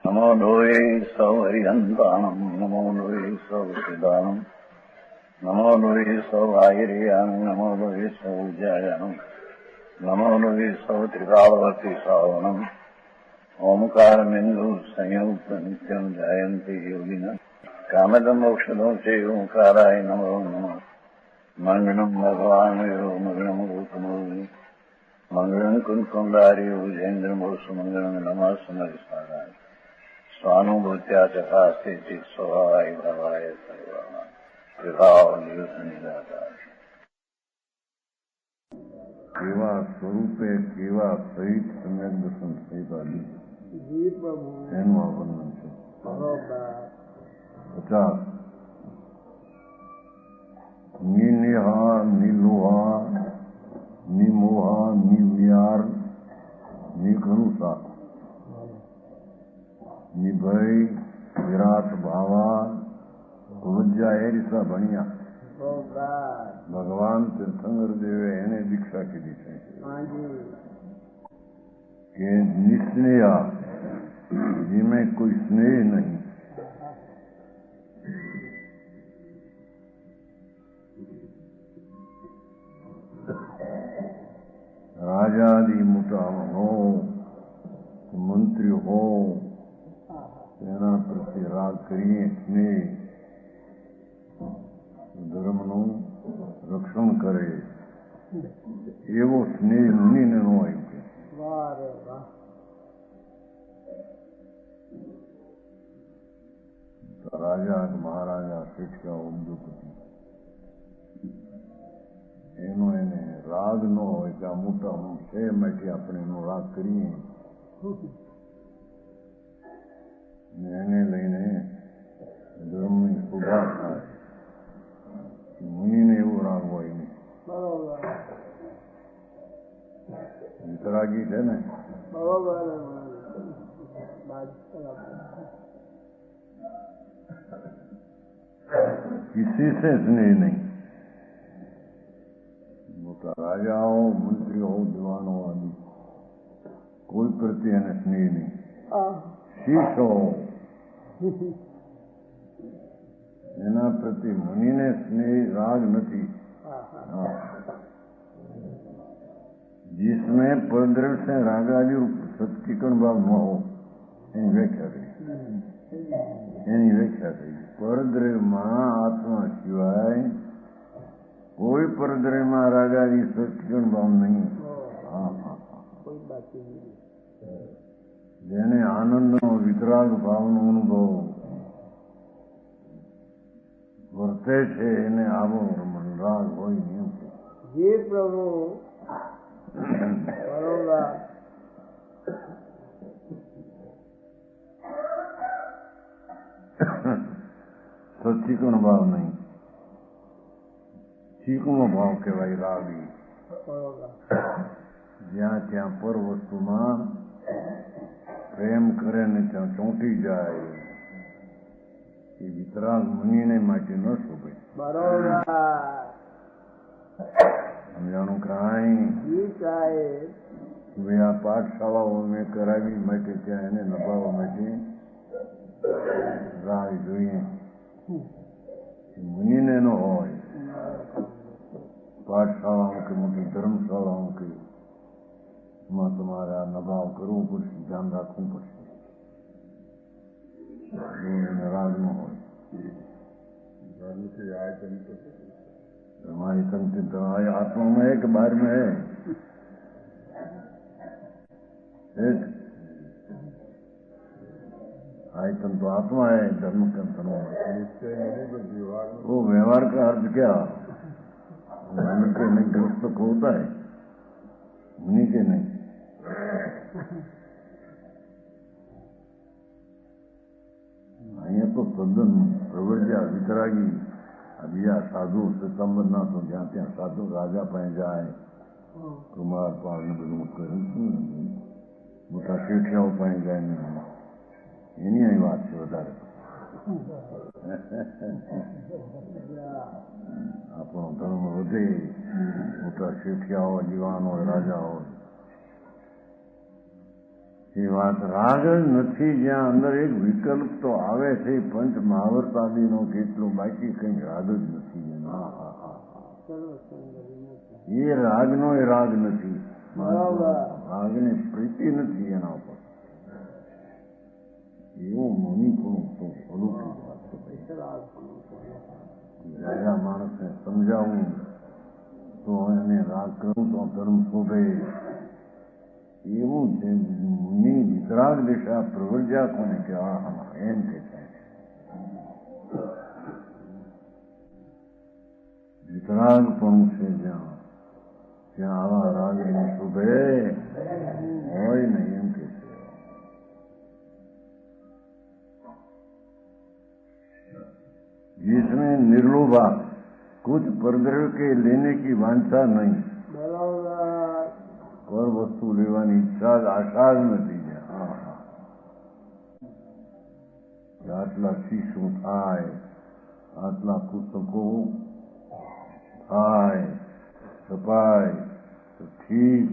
नमो लोये सौहरिहन्ताणम् नमो लोये सौसिदानम् नमो लोये सौभागिर्यानम् नमो लोये सौजायानम् नमो लोये सौत्रिकालवती सावनम् ओंकारमिन्दु संयुक्त नित्यम् जायन्ति योगिनः कामदम् मोक्षदम् च ओंकाराय नमो नमः मङ्गलम् भगवान् वीरो मङ्गलम् गौतमो मङ्गलम् कुन्कुण्डारि भुजेन्द्रमोसु मङ्गलम् नमः समरिसाराय स्वानुभूत्या चकास्ते चित् स्वभावाय भावाय सर्वाणाम् विभाव नियुक्त निराकार केवा स्वरूपे केवा सहित सम्यक दर्शन सहित आदि એનું આ વર્ણન છે. 50 નિનેહા નિલોહા નિમોહા નિવ્યાર નિઘનુષા નિભય વિરાટ ભાવા વજ્જા એ રીતના ભણ્યા. ભગવાન તીર્થંકર દેવે એને દીક્ષા કીધી છે કે નિસ્નેહ જેમાં કોઈ સ્નેહ નહીં. રાજાદી મોટા હો મંત્રી હો તેના પ્રત્યે રાગ કરીએ સ્નેહ ધર્મનું રક્ષણ કરે એવો સ્નેહ મુનિને ન હોય. રાજા મહારાજા શિક્ષા ઉદ્યોગપતિ એનો એને રાગ ન હોય કે આ મોટા છે એમાંથી આપણે એનો રાગ કરીએ એને લઈને ધર્મની શોભા થાય. મુનિને એવો રાગ હોય નહીં. વિતરાગી છે ને किसी से स्नेह नहीं. मोटा राजाओं मंत्रियों दीवानों आदि कोई प्रति એને સ્નેહ નહીં. શીશો એના પ્રતિ મુનિને સ્નેહ રાગ નથી. जिसमें परद्रव्य से रागादि सत्किकण भाव न हो એની વ્યાખ્યા કરી. પરદ્રવ્યમાં આત્મા સિવાય કોઈ પરદ્રવ્યમાં રાગાદિ સત્કિકણ ભાવ નહીં. જેને આનંદનો વિતરાગ ભાવનો અનુભવ વર્તે છે એને આવો રાગ હોય નહીં. જે પ્રભુ સચિકણ ભાવ નહીં. ચીકણો ભાવ કહેવાય રાગી. જ્યાં ત્યાં પર વસ્તુમાં પ્રેમ કરે ને ત્યાં ચોંટી જાય એ વિતરાગ મુનિને માટે ન શોભે. સમજાણું કાંઈ આ પાઠશાળાઓ મેં કરાવી માટે ત્યાં એને નભાવવા માટે રાગ જોઈએ. મુનિને ન હોય. પાઠશાળાઓ કે મોટી ધર્મશાળાઓ કે એમાં તમારે આ નભાવ કરવું પડશે, ધ્યાન રાખવું પડશે. એને રાગ ન હોય. हमारी तंत्र तुम्हारी आत्मा में है कि बाहर में है? आयतन तो आत्मा है. धर्म का धर्म वो व्यवहार का अर्थ क्या? मन के नहीं ग्रस्त को होता है, मुनि के नहीं. અહીંયા તો તદ્દન પ્રવર્જ્યા વિતરાગી બીજા સાધુ સત્સંબંધ ના તો જ્યાં ત્યાં સાધુ રાજા પાસે જાય, કુમાર પાળ ને બધું કરે, મોટા શેઠિયાઓ પાસે જાય ને એની અહીં વાત છે વધારે. આપણો ધર્મ વધે, મોટા શેઠિયાઓ દીવાનો રાજા હોય એ વાત રાગ જ નથી, જ્યાં અંદર એક વિકલ્પ તો આવે છે પંચ મહાવર્ત આદિનો કેટલો, બાકી કઈ રાગ જ નથી. એ રાગનો એ રાગ નથી, રાગની પ્રીતિ નથી એના ઉપર. એવું મુનિપણું તો અલૌકિક વાત છે. જાયા માણસને સમજાવું તો એને રાગ કરું તો ધર્મ શોભે, એવું છે. મુનિ વિતરાગ દિશા પ્રવર્જ્યા કોને કે એમ કે છે. વિતરાગ પણ છે જ્યાં આવા રાગ એને શોભે હોય ને, એમ કે છે. जिसमें निर्लोभा, कुछ परद्रव्य के लेने की वांछा नहीं, पर वस्तु લેવાની ઈચ્છા આશા જ નથી. આટલા શીશો થાય, આટલા પુસ્તકો થાય, છપાય તો ઠીક,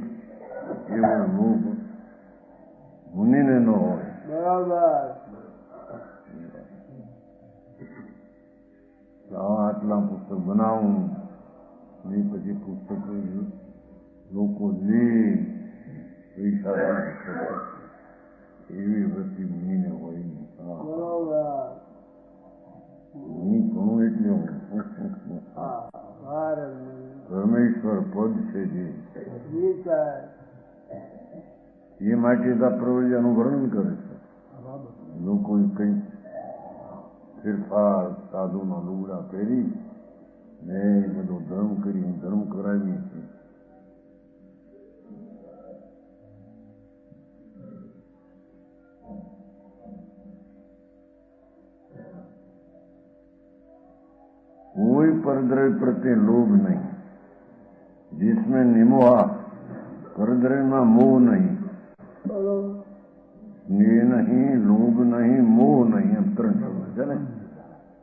એવો લોભ મુનિને ન હોય. આટલા પુસ્તક બનાવું ને પછી પુસ્તકો લોકો લે, પૈસા એવી વૃત્તિ મુનિને હોય નહીં. મુનિ ઘણું એટલે પરમેશ્વર પદ છે જે માટે તો પ્રવૃત્તિનું વર્ણન કરે છે. લોકો કઈ ફેરફાર સાધુના લુગડા પહેરી ને બધો ધર્મ કરી ધર્મ કરાવીએ છીએ. કોઈ પરદ્રવ્ય પ્રત્યે લોભ નહીં, जिसमें निमोहा, परद्रव्यમાં મોહ નહીં, સ્નેહ નહીં, લોભ નહીં, મોહ નહીં, એમ ત્રણ શબ્દ છે ને.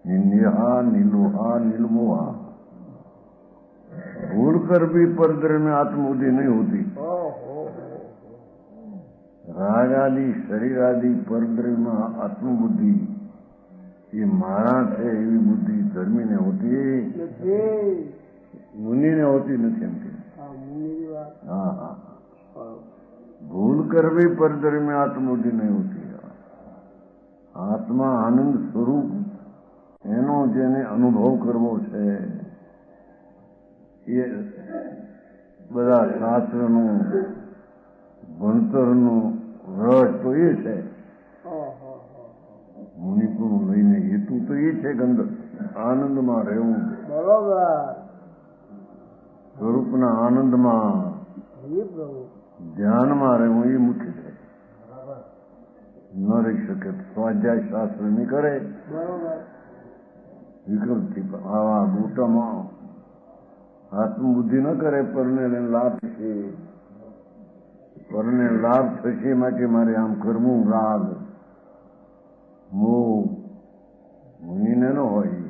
નિન્યા, નિલોહા, નિલમોહા. भूल कर भी परद्रव्य में आत्मबुद्धि नहीं होती. राग आदि शरीर आदि परद्रव्यમાં આત્મબુદ્ધિ એ મારા છે એવી બુદ્ધિ ધર્મીને હોતી મુનિને હોતી નથી. એમ કે હા હા, ભૂલ कर भी परद्रव्य में आत्मबुद्धि नहीं होती. આત્મા આનંદ સ્વરૂપ એનો જેને અનુભવ કરવો છે એ બધા શાસ્ત્રનું ભણતરનું રસ તો એ છે. મુનિપુણ લઈને હેતુ તો એ છે કે અંદર આનંદમાં રહેવું, સ્વરૂપના આનંદમાં ધ્યાનમાં રહેવું એ મુખ્ય છે. ન રહી શકે સ્વાધ્યાય શાસ્ત્ર નહીં કરે, વિકલ્પથી આવા ગોટામાં આત્મબુદ્ધિ ન કરે, પરને લાભ થશે, પરને લાભ થશે માટે મારે આમ કરવું. રાગ મોહ મુનિને ન હોય.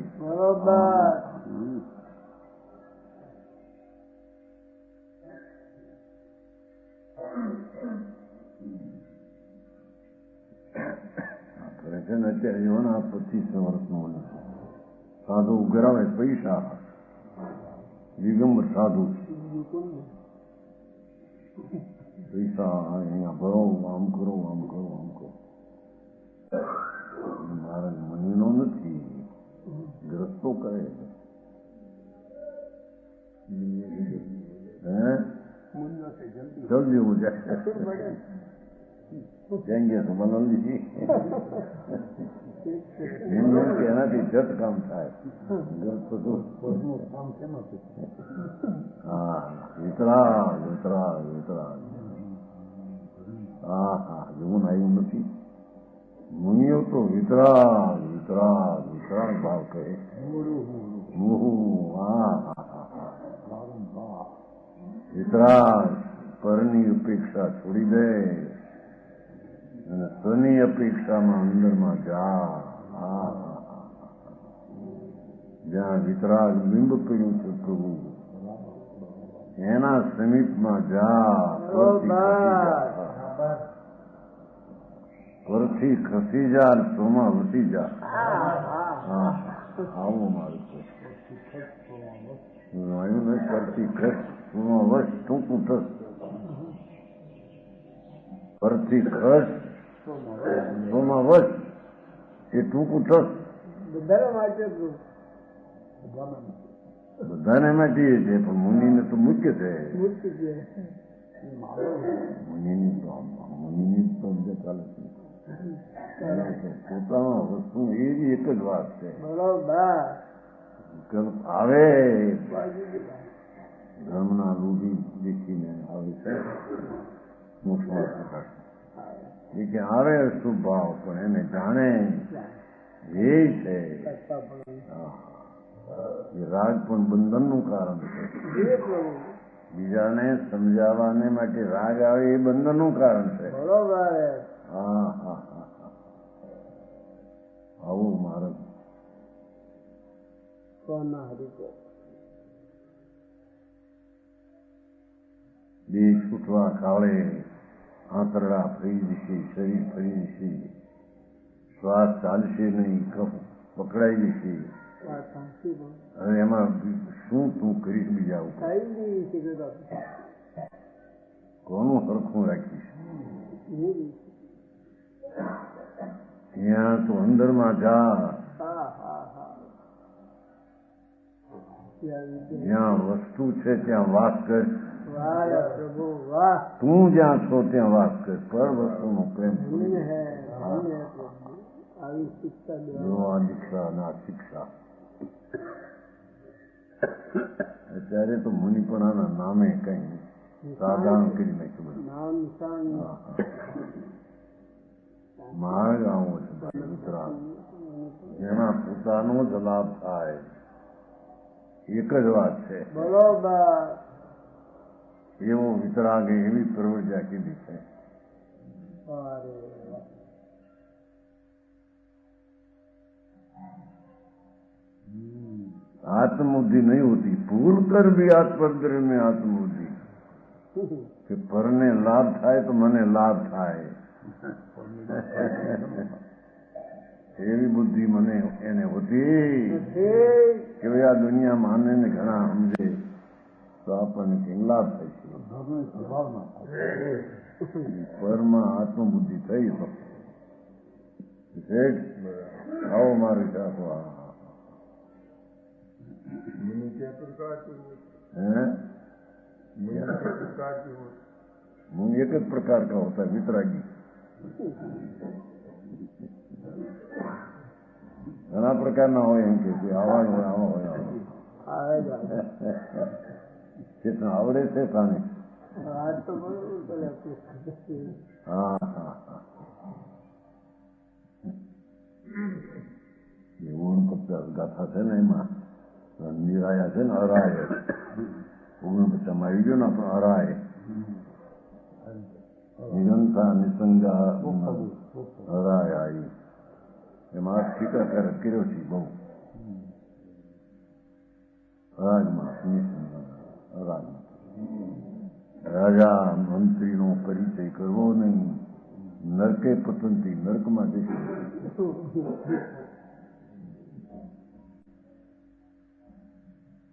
કરે છે ને અત્યારે એવાના 25 વર્ષનો સાધુ ઉઘરાવે પૈસા, દિગંબર સાધુ પૈસા અહીંયા ભરો, આમ કરો, આમ કરો, આમ કરો. મહારાજ મનીનો નથી, ગ્રસ્તો કરે. જલ્દી હો જાય જાएंगे तो बना लीजिए. એનાથી જટ કામ થાય. હા, વિતરાગ વિતરાગ વિતરાગ. હા હા, એવું આવ્યું નથી. મુનિઓ તો વિતરાગ વિતરાગ વિતરાગ ભાવ કહે. વિતરાગ પરની અપેક્ષા છોડી દે અને સ્વની અપેક્ષામાં અંદરમાં જા. જ્યાં વિતરાગ બિંબ કર્યું છે પ્રભુ એના સમીપમાં જા. પરથી ખસી જા સોમાં વસી જા. હા આવું મારું છે. પરથી ખસ સોમાં વસ ટૂંકું થસ. પરથી ખસ સોમાં વસ એ ટૂંકું થસ. બધાને માટે છે પણ મુનિને તો મુખ્ય છે. મુનિની તો ચાલે છે પોતાનો વસ્તુ એ જ એક જ વાત છે. આવે ધર્મના રૂઢી દેખીને આવે છે એ કે આવે શુભ ભાવ પણ એને જાણે એ છે. એ રાગ પણ બંધનનું કારણ છે. બીજાને સમજાવવાને માટે રાગ આવે એ બંધનનું કારણ છે. હા હા હા આવું મારે દેહ છૂટવા કાળે આંતરડા ફરી જશે, શરીર ફરી જશે, શ્વાસ ચાલશે નહીં, કફ પકડાઈ જશે. હવે એમાં શું તું કરીશ? બીજા ઉપર કોનું સરખું રાખીશ? ત્યાં તો અંદરમાં જા, જ્યાં વસ્તુ છે ત્યાં વાસ કર. તું જ્યાં છો ત્યાં વાસ કર. પર વસ્તુનો પ્રેમ આ દીક્ષા ના શિક્ષા. અત્યારે તો મુનિપણાના નામે કઈ સાધારણ કરી નાખ્યું. માર્ગ આવો છે વિતરાગ, જેના પોતાનો જ લાભ થાય. એક જ વાત છે એવો વિતરાગે એવી પ્રવૃત્તિ કીધી છે. आत्मबुद्धि नहीं होती, भूल कर भी आत्मदर में आत्मबुद्धि कि परने लाभ થાય તો મને લાભ થાય એવી બુદ્ધિ મને એને હોતી કે ભાઈ આ દુનિયામાં આને ઘણા સમજે તો આપણને કંઈ લાભ થાય છે. પરમાં આત્મબુદ્ધિ થઈ તો આવો મારી સાથે मुंह एक ही प्रकार का होता है वितरागी. घना प्रकारना હોય એમ કે આવા હોય આવા હોય કેટલા આવડે છે તાને. હા હા હા એવું 49 ગાથા છે ને એમાં નિરાયા છે ને અરાય 49 આવી ગયો ને આપણો અરાય નિરંતા નિસંગા અરાય આવી એમાં ટીકાકાર કર્યો છે બહુ અરાગમાં અરાગમાં રાજા મંત્રીનો પરિચય કરવો નહીં, નરકે પતનથી નરકમાં જશે.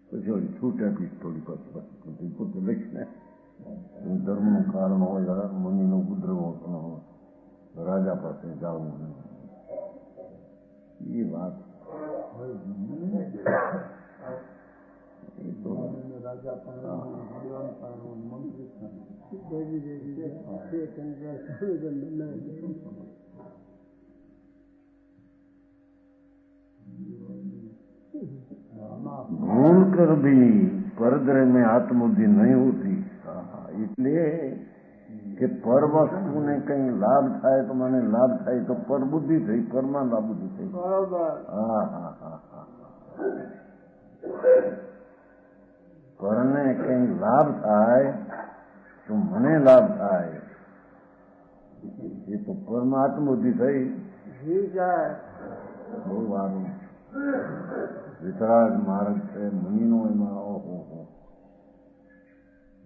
પછી ઓલી છૂટ આપીશ થોડી પછી પોતે લખીને ધર્મનું કારણ હોય, મુનિનો ઉપદ્રવ હોય, રાજા પાસે જવું એ વાત भूल कर भी परद्र में आत्मबुद्धि नहीं होती. એટલે કે પર વસ્તુને કઈ લાભ થાય તો મને લાભ થાય તો પર બુદ્ધિ થઈ, પરમાં લાભ બુદ્ધિ થઈ. હા હા હા હા પરને કઈ લાભ થાય તો મને લાભ થાય એ તો પરમાં આત્મબુદ્ધિ થઈ. બહુ સારું વિતરાગ માર્ગ છે મુનિનો. એમાં ઓહો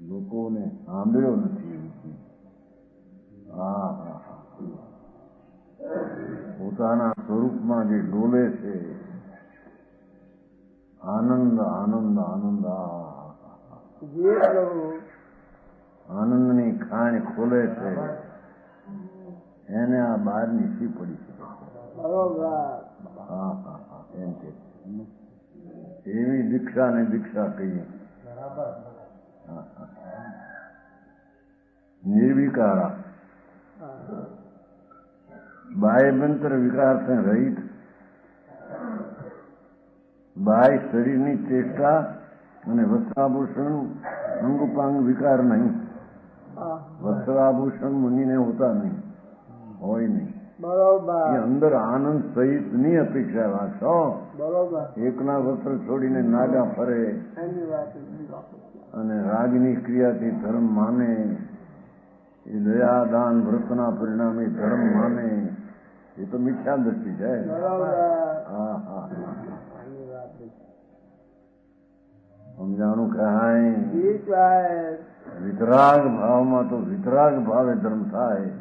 લોકોને સાંભળ્યો નથી. હા હા હા પોતાના સ્વરૂપમાં જે ડોલે છે, આનંદ આનંદ આનંદ આનંદની ખાણ ખોલે છે, એને આ બહારની શી પડી છે. હા હા હા એમ કે એવી દીક્ષાને દીક્ષા કહીએ. નિર્વિકારા બાહ્યભ્યંતર વિકારથી રહિત, બાહ્ય શરીરની ચેષ્ટા અને વસ્ત્રાભૂષણ અંગુપાંગ વિકાર નહીં. વસ્ત્રાભૂષણ મુનિને હોતા નહીં, હોય નહીં. એ અંદર આનંદ સહિતની અપેક્ષા રાખશો. એકના વસ્ત્ર છોડીને નાગા ફરે અને રાગની ક્રિયાથી ધર્મ માને, એ દયા દાન વ્રતના પરિણામે ધર્મ માને, એ તો મિથ્યા દ્રષ્ટિ છે. હા હા સમજાણું કહાય. વિતરાગ ભાવમાં તો વિતરાગ ભાવે ધર્મ થાય.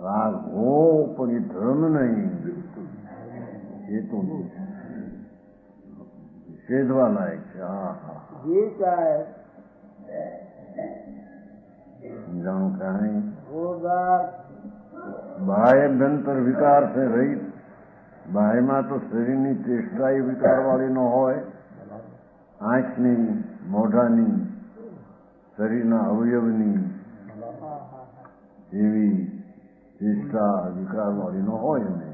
રાગ હો પણ એ ધર્મ નહીં, એ તો નિષેધવા લાયક છે. હા હા સમજાણું કહાય. બાહ્યભ્યંતર વિકાર છે રહિત. બાહ્યમાં તો શરીરની ચેષ્ટા એ વિકાર વાળી ન હોય. આંખની, મોઢાની, શરીરના અવયવની એવી ચેષ્ટા વિકાર વાળી ન હોય ને.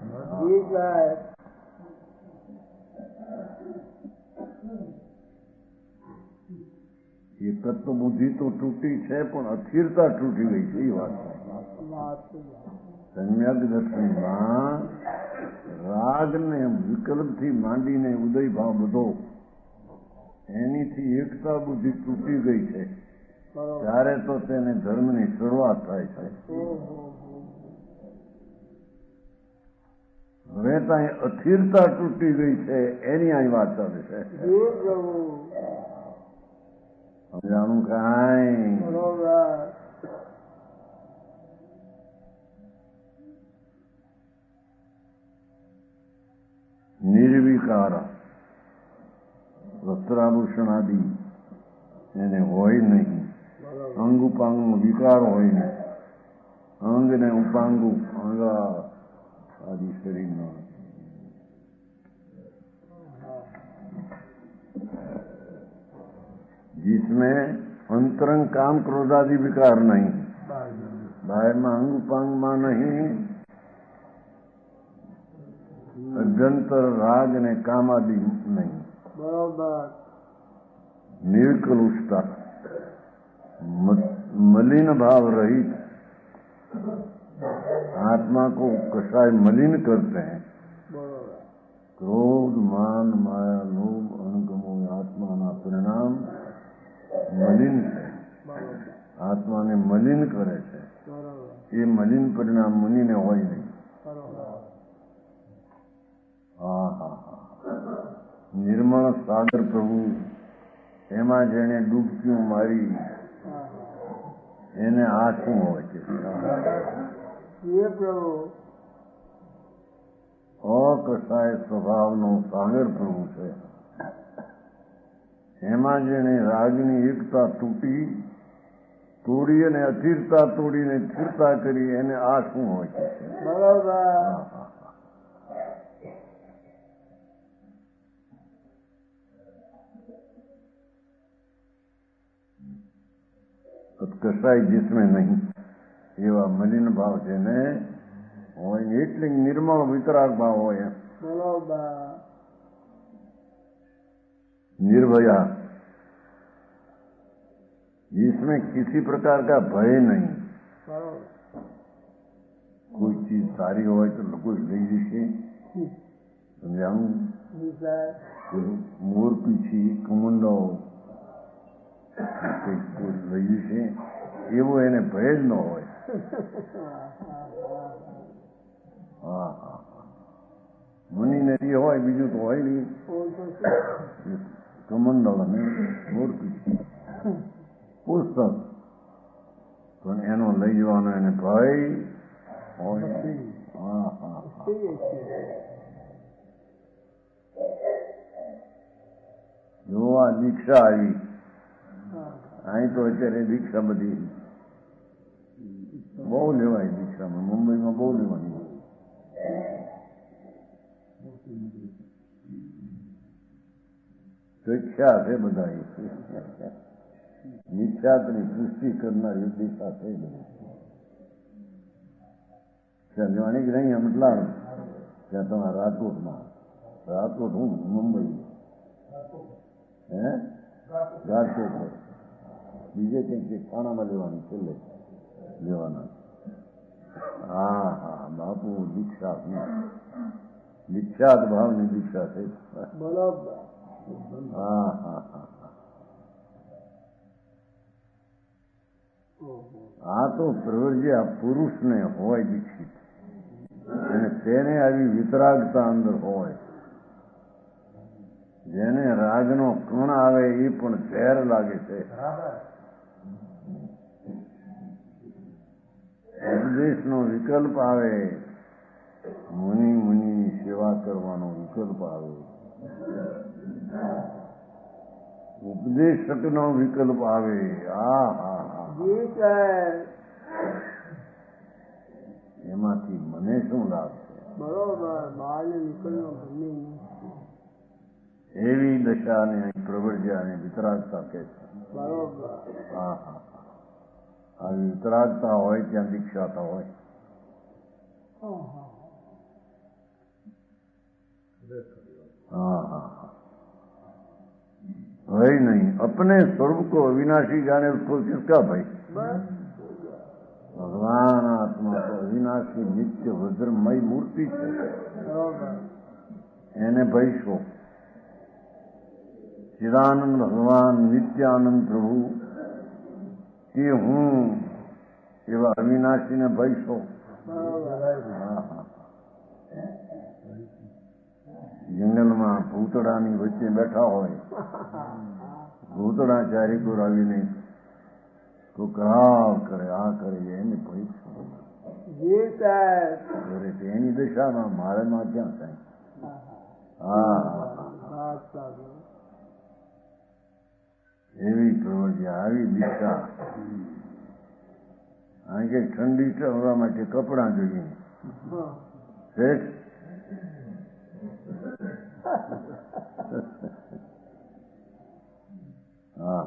એ તત્વ બુદ્ધિ તો તૂટી છે, પણ અસ્થિરતા તૂટી ગઈ છે. એ વાત સમ્યક દર્શનમાં રાગ ને વિકલ્પથી માંડીને ઉદય ભાવ બધો એનીથી એકતા બુદ્ધિ તૂટી ગઈ છે. ત્યારે તો તેને ધર્મની શરૂઆત થાય છે. હવે ત્યાં અસ્થિરતા તૂટી ગઈ છે, એની અહીં વાત ચાલે છે. સમજાણું કાંઈ. નિર્વિકાર વસ્ત્રાભૂષણ આદિ એને હોય નહીં. અંગ ઉપાંગ વિકાર હોય નહીં. અંગ ને ઉપાંગુ અંગા આદि શરીરનો जिसमें अंतरंग काम क्रोधादि विकार नहीं, बाहर में अंग उपांग में नहीं, अभ्यंतर राग ने काम आदि नहीं. निर्कलुषता, मलिन भाव रहित, आत्मा को कसाय मलिन करते हैं. क्रोध मान माया लोभ अणगमो आत्मा ना परिणाम मलिन છે. આત્માને મલિન કરે છે. એ મલિન પરિણામ મુનિને હોય નહીં. હા હા હા નિર્મળ સાગર પ્રભુ, એમાં જેને ડૂબકીઓ મારી એને આ શું હોય છે. અકસાય સ્વભાવનો સાગર પ્રભુ છે. એમાં જેને રાગની એકતા તોડી અને અસ્થિરતા તોડીને સ્થિરતા કરી, એને આ શું હોય છે. કસાય જીસમે નહીં, એવા મલિન ભાવ છે ને હોય ને, એટલે નિર્મળ વિતરાગ ભાવ હોય. निर्भया, जिसमें किसी प्रकार का भय नहीं. कोई चीज सारी हो तो कोई लई जैसे समझाऊं. मोर पीछी कमुंडो લઈ જશે એવો એને ભય જ ન હોય. હા હા મુનિને જે હોય બીજું તો હોય નહીં. કમંડળ અને મોરપી પુસ્તક પણ એનો લઈ જવાનો એને ભય હોય. હા હા જો આ દીક્ષા આવી અહીં તો અત્યારે દીક્ષા બધી બહુ લેવાય દીક્ષામાં, મુંબઈમાં બહુ લેવાની. પ્રખ્યાત છે બધા નિખ્યાતની પુષ્ટિ કરનારી દિશા થઈ ગઈ. જાણી જ નહીં અમટલા ત્યાં તમારા રાજકોટમાં, રાજકોટ હું મુંબઈ હે રાજકોટ બીજે કંઈક ખાણામાં લેવાની છેલ્લે લેવાના. હા હા બાપુ દીક્ષા વિખ્યાત ભાવની દીક્ષા થઈ. બરાબર. હા હા હા આ તો પ્રવૃત્તિ આ પુરુષને હોય દીક્ષિત અને તેને આવી વિતરાગતા અંદર હોય. જેને રાગનો કણ આવે એ પણ ઝેર લાગે છે. ઉપદેશનો વિકલ્પ આવે, મુનિની સેવા કરવાનો વિકલ્પ આવે, ઉપદેશકનો વિકલ્પ આવે. હા હા હા એમાંથી મને શું લાભ છે? બરોબર. બહાર નીકળ્યો ગમે એવી દશાને પ્રવર્જ્યાને વિતરાગતા કહે છે. બરોબર. હા હા આ વિતરાગતા હોય ત્યાં દીક્ષાતા હોય. हाँ हाँ है नहीं अपने स्वरूप को अविनाशी जाने उसको किसका भाई? भगवान आत्मा तो अविनाशी नित्य वज्रमय मूर्ति છે. એને ભાઈ શો ચિદાનંદ ભગવાન નિત્યાનંદ પ્રભુ કે હું એવા અવિનાશીને ભાઈ શો. હા હા જંગલમાં ભૂતડાની વચ્ચે બેઠા હોય, ભૂતડા ચારેકોર આવીને તો કરાવ કરે આ કરે એને પરીક્ષા કરે એની દિશામાં મારેમાં ક્યાં થાય? હા એવી પ્રવૃત્તિ આવી દિશા. કારણ કે ઠંડી ચડવા માટે કપડાં જોઈએ શ્રેષ્ઠ. હા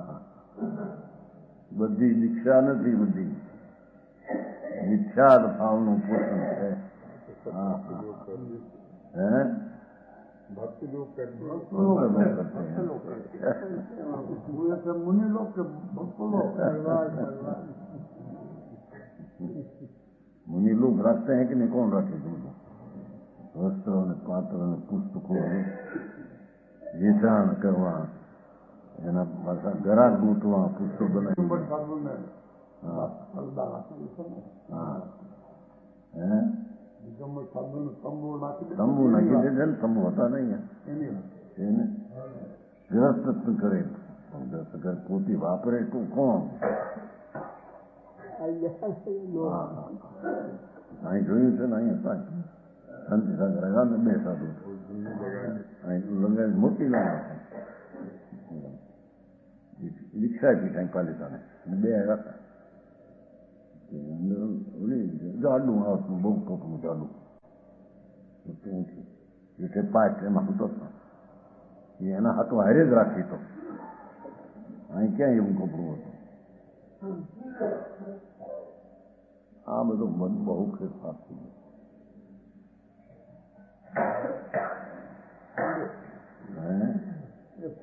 બધી દીક્ષા નથી, બધી વિખ્યાત ભાવનું પોષણ છે. હા હે भक्ति लोग करते मुनि लोग के भक्त लोग मुनि लोग रखते हैं कि नहीं? कौन रखे? वस्त्रों ने पात्रों ने पुस्तकों ने વેચાણ કરવા, એના પાછા ગરાક ગૂંટવા, પુસ્તક બનાવી. હા હે તંબુ નાખી દે છે ને, તંબુ હતા નહીં એને ગ્રસ્ત કરે. ગ્રસ્ત કરે પોતી વાપરે તું કોણ? હા અહીં જોયું છે ને, અહીંયા શાંતિ સાથે રગા બે સાધુ અહીં મોટી લાગે દીક્ષા પી કાંઈ પાલિતાને બે હતા. જાડું આવતું બહુ કપડું જાડું એટલે પાંચ એમાં હતો એના હાથો હારે જ રાખી તો અહીં ક્યાં એવું કપડું હતું. આ બધું મન બહુ ફેરફાર થઈ ગયું.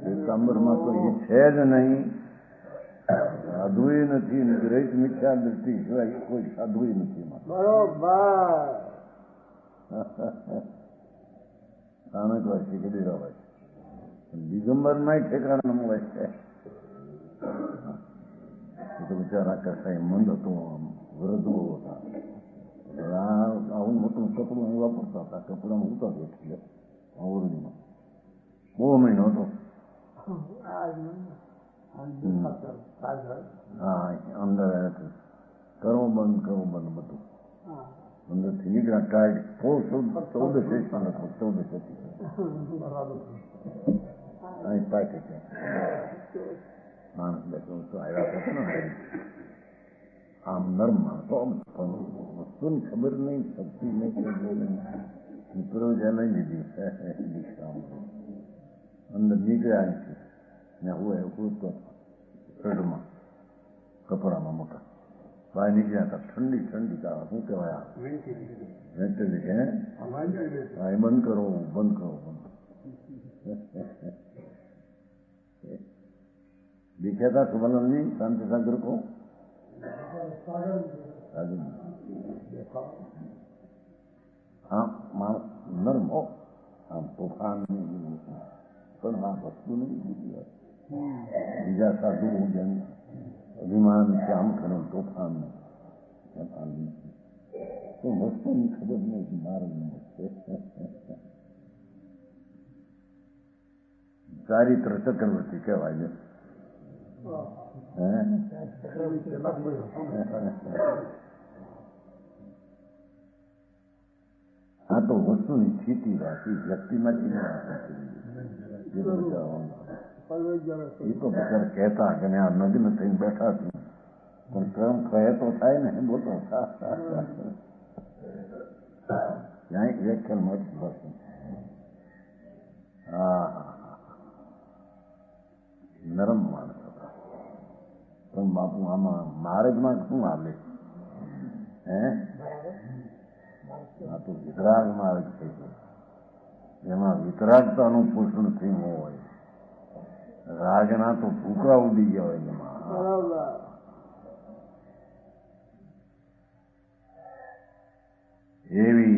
પીતાંબરમાં તો એ છે જ નહીં, સાધુ નથી ને ગ્રહિત મિથ્યા દ્રષ્ટિ સિવાય કોઈ સાધુ નથી. સામે હોય છે કે દેરા હોય છે, દિગંબરમાં ઠેકાણા મળે છે. તો બિચારા કરતા મંદ હતો, વૃદ્ધો હતા. આવું મોટું કપડું અહીં વાપરતા હતા. કપડામાં ઉતા એટલે ઓરડીમાં બહુ મહિનો હતો. હા અંદર કરવું બંધ બધું અંદરથી નીકળ્યા ટાઈટ 14 બરાબર અહીં પાકે છે માણસ બેઠો તો આવ્યા હતા ને આમ નર્મ માણસો પણ વસ્તુની ખબર નહીં શક્તિ નહીં મિત્રો જ્યાં લઈ લીધી દીક્ષામાં અંદર નીકળ્યા નથી ને હું તો શેડમાં કપડામાં મોટા બહાર નીકળ્યા હતા ઠંડી શું કહેવાય વેન્ટિલેટર હે હા એ બંધ કરો दिखा था सुबह जी शांति सागर को हाँ माणस नर्म हो આમ તોફાન પણ આ વસ્તુ નહીં બીજા સાધુ જેમ અભિમાન કે આમ કરે તોફાન તો વસ્તુની ખબર નહીં માર્ગ ચારિત્ર ચક્રવર્તી કહેવાય છે આ તો વસ્તુની સ્થિતિ રાખી વ્યક્તિમાંથી એ તો બચાર કહેતા કે આ નગ્ન થઈને બેઠા છું પણ ક્રમ કહે તો થાય ને બોલો ત્યાં વ્યાખ્યાન મળતું બસ હા નરમ માણસ હતા પણ બાપુ આમાં માર્ગમાં શું હાલે આ તો વિતરાગ માર્ગ છે એમાં વિતરાગતાનું પોષણ થયું હોય રાગના તો ભૂકા ઉડી ગયા હોય એમાં એવી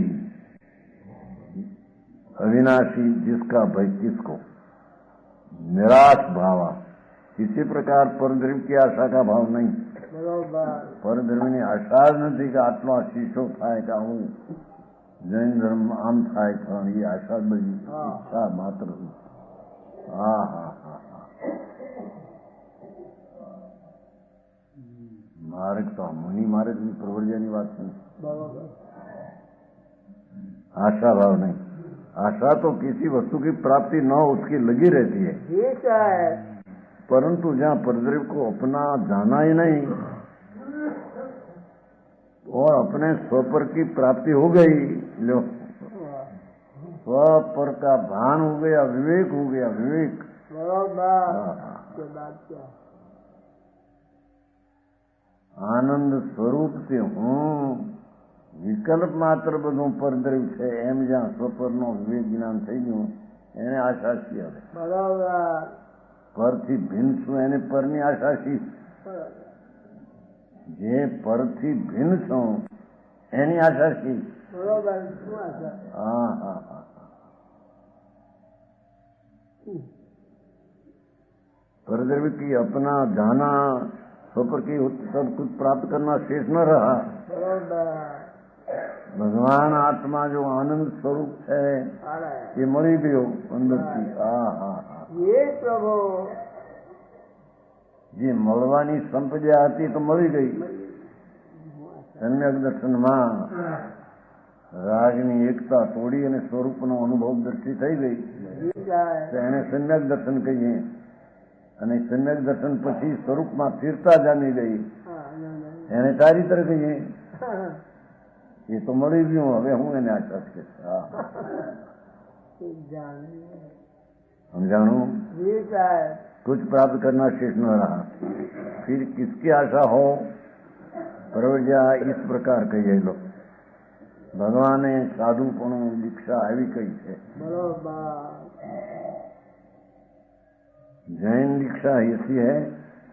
अविनाशी जिसका भय किसको निराश भावा किसी प्रकार परद्रव्य की आशा का भाव नहीं परद्रव्यની આશા જ નથી કે આટલો શીશો થાય કે હું જૈન ધર્મ આમ થાય પણ એ આશા બધી ઈચ્છા માત્ર હા હા હા હા માર્ગ તો મુનિ માર્ગની પ્રવર્જાની વાત છે आशा भाव नहीं आशा तो किसी वस्तु की प्राप्ति न हो उसकी लगी रहती है परंतु जहाँ परद्रव्य को अपना जाना ही नहीं और अपने स्वपर की प्राप्ति हो गई लो स्वपर का भान हो गया विवेक हो गया विवेक आनंद स्वरूप से हूँ વિકલ્પ માત્ર બધું પરદ્રવ્ય છે એમ જ્યાં સ્વપરનો વિવેક જ્ઞાન થઈ ગયું એને આશા છે હવે પરથી ભિન્ન છું એને પરની આશા છે જે પરથી ભિન્ન છું એની આશા છે હા હા હા परद्रव्य की अपना जाना स्वपर की सब कुछ प्राप्त करना शेष न रहा भगवान आत्मा जो आनंद स्वरूप है ये मरी गयो अंदर की ये प्रभु જે મળવાની સંપદા હતી તો મળી ગઈ સમ્યક દર્શનમાં રાગની એકતા તોડી અને સ્વરૂપનો અનુભવ દ્રષ્ટિ થઈ ગઈ તો એને સમ્યક દર્શન કહીએ અને સમ્યક દર્શન પછી સ્વરૂપમાં સ્થિરતા જામી ગઈ એને ચારિત્ર કહીએ એ તો મળી ગયું હવે હું એને આશા છે समझाणु कुछ प्राप्त करना शेष न रहा फिर किसकी आशा हो प्रवृत्ति इस प्रकार कही लो भगवान साधुपणु दीक्षा આવી કઈ છે जैन दीक्षा ऐसी है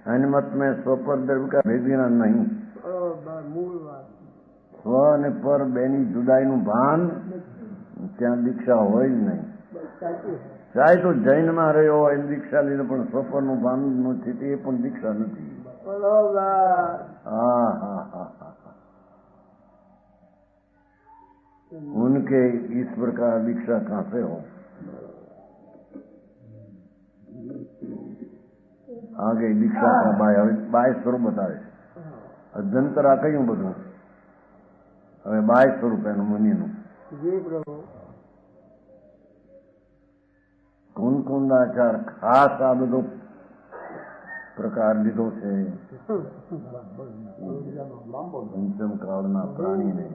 अनुमत में स्वपर द्रव्य का भेद ज्ञान नहीं સ્વ અને પર બેની જુદાઈનું ભાન ત્યાં દીક્ષા હોય જ નહીં ચાહે તો જૈનમાં રહ્યો હોય દીક્ષા લીધો પણ સ્વપરનું ભાન નથી તે પણ દીક્ષા નથી હા હા હા હા उनके इस प्रकार दीक्षा कहाँ से हो आगे दीक्षा का बाय स्वरूप बतावे अध्यंतरा कયું બધું હવે 2200 રૂપિયાનું મુનિનું જી પ્રભુ. કુંકુંદાચાર ખાસ આ બધો પ્રકાર લીધો છે પંચમ કાળના પ્રાણીને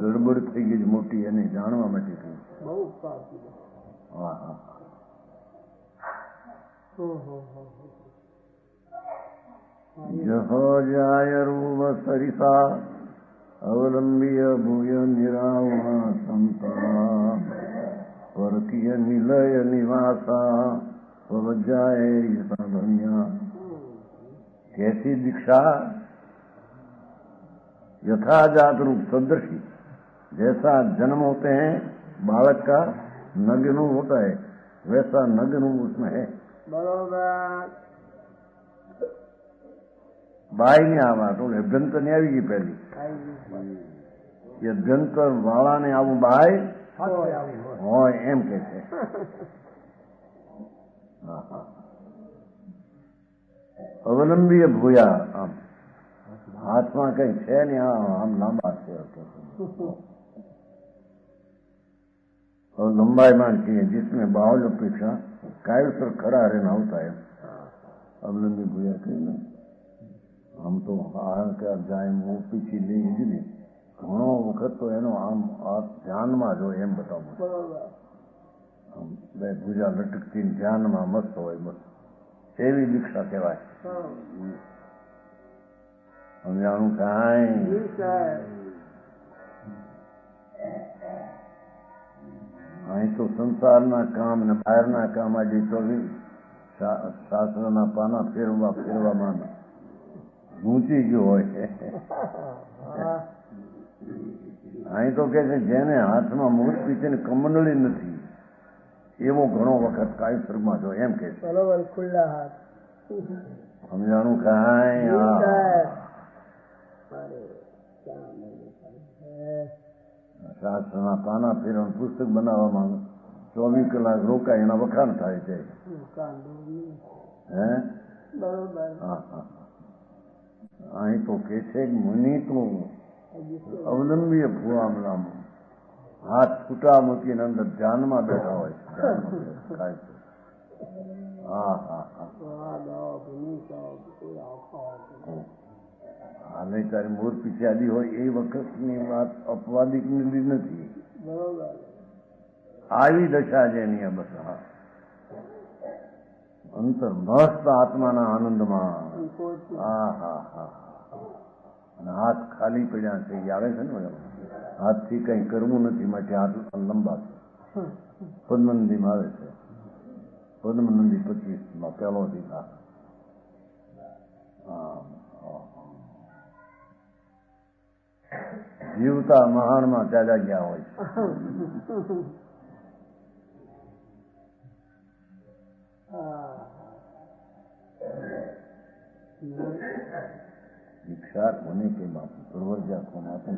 ગડબડ થઈ ગઈ છે મોટી એને જાણવા માટે થયું. બહુ ઉપકાર કીધો. હા હા જહો જાય રૂપ સરિસા અવલંબીય ભૂય નિરાવણા સંતા પરકીય નિલય નિવાસા સ્વજાય સાધન્યા. कैसी दीक्षा यथाजात रूप सदृशी जैसा जन्म होते हैं बालक का नग्न होता है वैसा नग्न उसमें है. બરોબર. બાઈ ને આ વાત અભ્યંતર ની આવી ગઈ પહેલી આવી ગયું. એ અભ્યંતર વાળા ને આવું બાઈ હોય એમ કે છે. હા હા અવલંબીય ભૂયા આમ હાથમાં કઈ છે ને આમ લાંબા છે और लंबाईमान की है जिसमें बाहुल अपेक्षा कायसर खड़ा रहना होता है. अवलंबी भूया कहीं ना આમ તો કે જાય હું પીછી લઈ જ ને ઘણો વખત તો એનો આમ ધ્યાનમાં જ હોય એમ બતાવું. આમ બે ભૂજા લટકતી ધ્યાનમાં મસ્ત હોય મસ્ત એવી દીક્ષા કહેવાય. સમજાણું કાંઈ અહીં તો સંસારના કામ ને બહારના કામ આજે તો શાસ્ત્રના પાના ફેરવામાં ગૂંચી ગયો હોય. અહીં તો કે છે જેને હાથમાં મૂર્ત પીછે કમંડળી નથી એવો ઘણો વખત કાયસરમાં જો એમ કે છે. બરોબર. ખુલ્લા હાથ. સમજાણું કાંઈ શાસ્ત્રના પાના ફેરવાનું પુસ્તક બનાવવામાં 24 કલાક રોકાય એના વખાણ થાય છે. હે બરોબર. હા હા અહીં તો કે છે મુનિ તો અવલંબીય ભૂઆમલામ હાથ છૂટા મૂકીને અંદર ધ્યાનમાં બેઠા હોય છે. હા હા હા હાલે તારી મોર પીછાડી હોય એ વખતની વાત અપવાદિક નથી. બરોબર. આવી દશા છે એની બસ. હા અંતર મસ્ત આત્માના આનંદમાં. હા હા હા અને હાથ ખાલી પડ્યા છે એ આવે છે ને હાથથી કઈ કરવું નથી માટે હાથ લંબા છે. પદ્મનદીમાં આવે છે. પદ્મનદી 25 પહેલો દીધા. જીવતા મહાનમાં ચાલ્યા ગયા હોય છે. दीक्षा होने के बाद प्रवर्जा को मातम.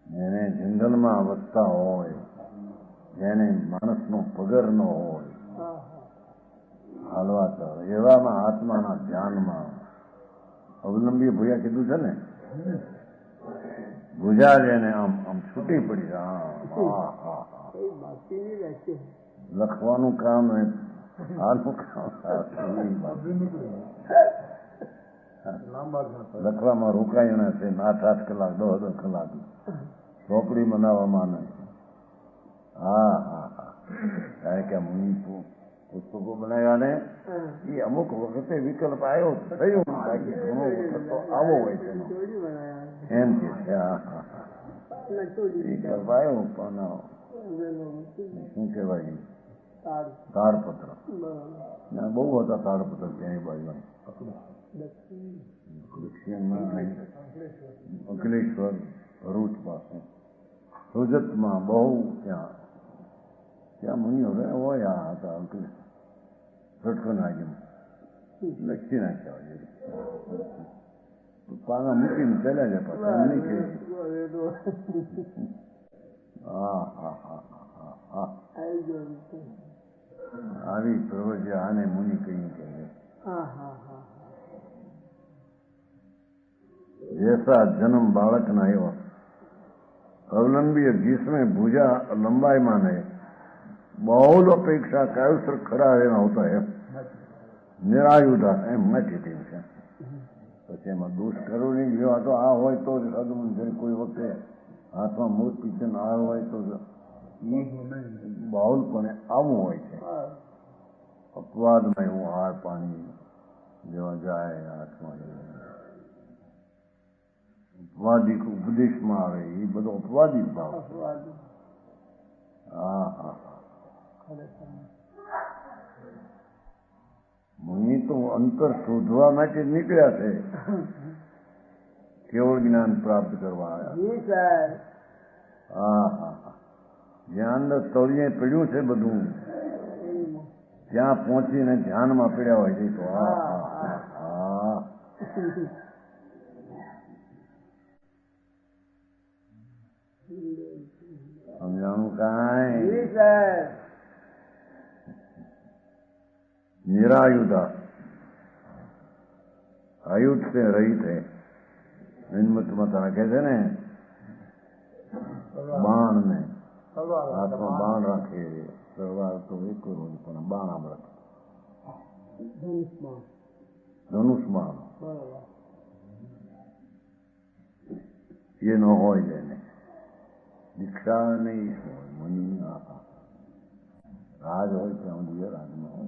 જેને જંગલમાં વસતા હોય જેને માણસનો પગર ન હોય હાલવા ચાલે એવામાં આત્માના ધ્યાનમાં અવલંબી ભૂયા કીધું છે ને ભુજા જેને આમ આમ છૂટી પડી. લખવાનું કામ આનું કામ લખવામાં રોકાયણા છે 8-8 કલાક 10-10 કલાક ચોપડી બનાવવામાં નહીં. હા હા હા કારણ કે મુનિ પુસ્તકો બનાવ્યા ને એ અમુક વખતે વિકલ્પ આવ્યો થયું બાકી ઘણો વખત તો આવો હોય છે એમ કે છે. હા હા હા વિકલ્પ આવ્યો પણ શું કહેવાય તાડપત્ર બહુ હતા તાડપત્ર ત્યાં બાજુ દક્ષિણમાં અંકલેશ્વર ભરૂચ પાસે સુરતમાં બહુ ત્યાં મુનિઓ હોય આ હતા અંકલેશ્વર રટકન લખી નાખ્યા પાના મૂકીને ચાલ્યા જાય પાછા નહીં કે. હા હા હા હા હા આવી પ્રવૃત્તિ આને મુનિ કહી કે ऐसा जन्म बालक न आयो अवलंबी जिसमें भुजा लंबाई माने बहुल अपेक्षा कायुसर खरा रहना होता है निरायुधा एम मची थी પછી એમાં દોષ કરવો નહીં જો આ તો આ હોય તો જ સાધુ મંદિર કોઈ વખતે હાથમાં મોત પીછે ના હોય તો બાહુલપણે આવું હોય છે અપવાદમાં એવું હાર પાણી જેવા જાય હાથમાં અપવાદી ઉપદેશમાં આવે એ બધો અપવાદી ભાવ હા હા મુનિ તો અંતર શોધવા માટે નીકળ્યા છે કેવળ જ્ઞાન પ્રાપ્ત કરવા આવ્યા હા હા હા જ્ઞાન તળિયે પડ્યું છે બધું ત્યાં પહોંચીને ધ્યાનમાં પડ્યા હોય છે તો હા હા હા સમજાણું કાંઈ निरायुधा आयुध से रहित है हिम्मत मत कहते ने बाण में हाथ में बाण रखे तलवार तो एक रोज पर बाण आम रखे धनुष बाण ये न हो जाने दीक्षा नहीं हो मुनि राज हो राज में हो